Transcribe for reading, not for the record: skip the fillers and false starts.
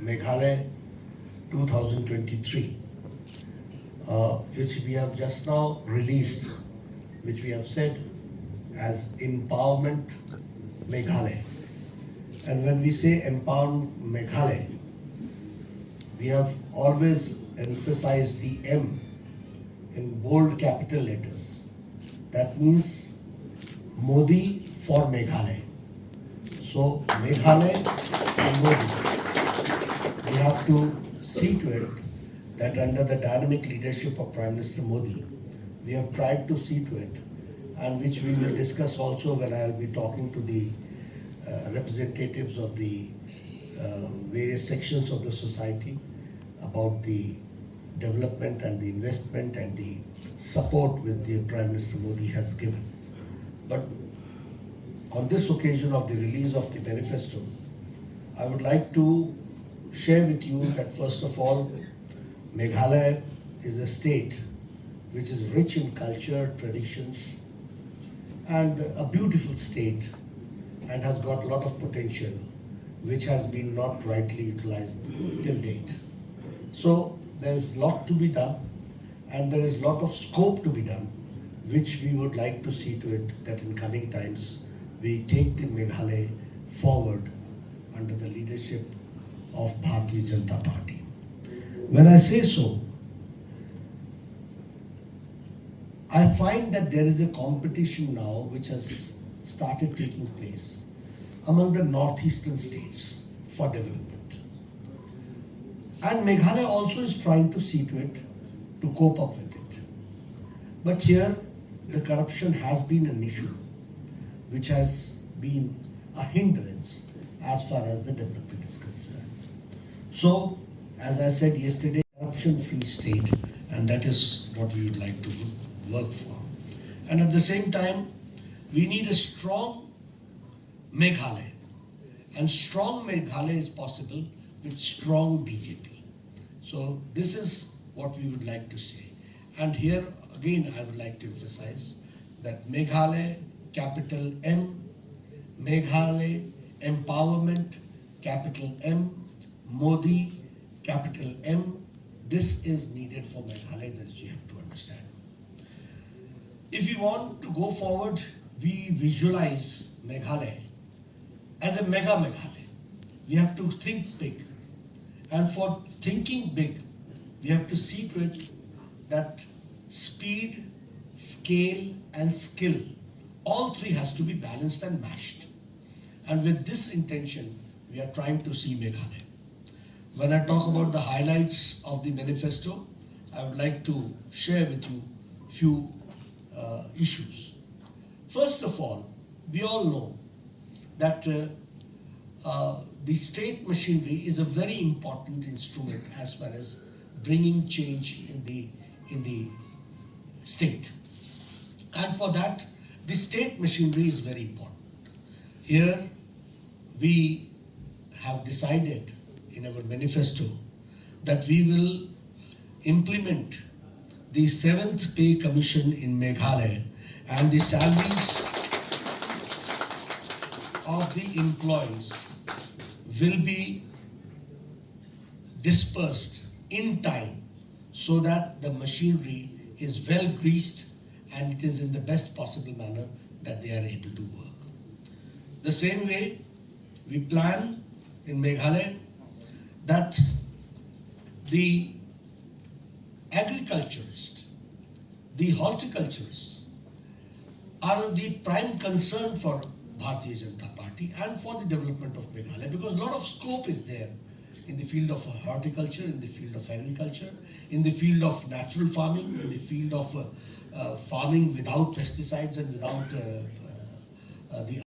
Meghalaya 2023, which we have just now released, which we have said as Empowerment Meghalaya. And when we say Empowerment Meghalaya, we have always emphasized the M in bold capital letters. That means Modi for Meghalaya. So Meghalaya and Modi. We have to see to it that under the dynamic leadership of Prime Minister Modi, we have tried to see to it, and which we will discuss also when I will be talking to the representatives of the various sections of the society about the development and the investment and the support which the Prime Minister Modi has given. But on this occasion of the release of the manifesto, I would like to share with you that first of all, Meghalaya is a state which is rich in culture, traditions, and a beautiful state, and has got a lot of potential which has been not rightly utilized till date. So there is a lot to be done, and there is a lot of scope to be done, which we would like to see to it that in coming times we take the Meghalaya forward under the leadership of Bharatiya Janata Party. When I say so, I find that there is a competition now which has started taking place among the northeastern states for development. And Meghalaya also is trying to see to it to cope up with it. But here the corruption has been an issue which has been a hindrance as far as the development is concerned. So, as I said yesterday, corruption-free state, and that is what we would like to work for. And at the same time, we need a strong Meghalaya. And strong Meghalaya is possible with strong BJP. So this is what we would like to say. And here again I would like to emphasize that Meghalaya, capital M, Meghalaya, empowerment, capital M, Modi, capital M. This is needed for Meghalaya, that you have to understand. If we want to go forward, we visualize Meghalaya as a mega Meghalaya. We have to think big. And for thinking big, we have to see to it that speed, scale, and skill, all three has to be balanced and matched. And with this intention, we are trying to see Meghalaya. When I talk about the highlights of the manifesto, I would like to share with you few issues. First of all, we all know that the state machinery is a very important instrument as far as bringing change in the state. And for that, the state machinery is very important. Here, we have decided in our manifesto that we will implement the 7th Pay Commission in Meghalaya, and the salaries of the employees will be dispersed in time so that the machinery is well greased and it is in the best possible manner that they are able to work. The same way, we plan in Meghalaya that the agriculturists, the horticulturists are the prime concern for Bharatiya Janata Party and for the development of Meghalaya, because a lot of scope is there in the field of horticulture, in the field of agriculture, in the field of natural farming, in the field of farming without pesticides and without the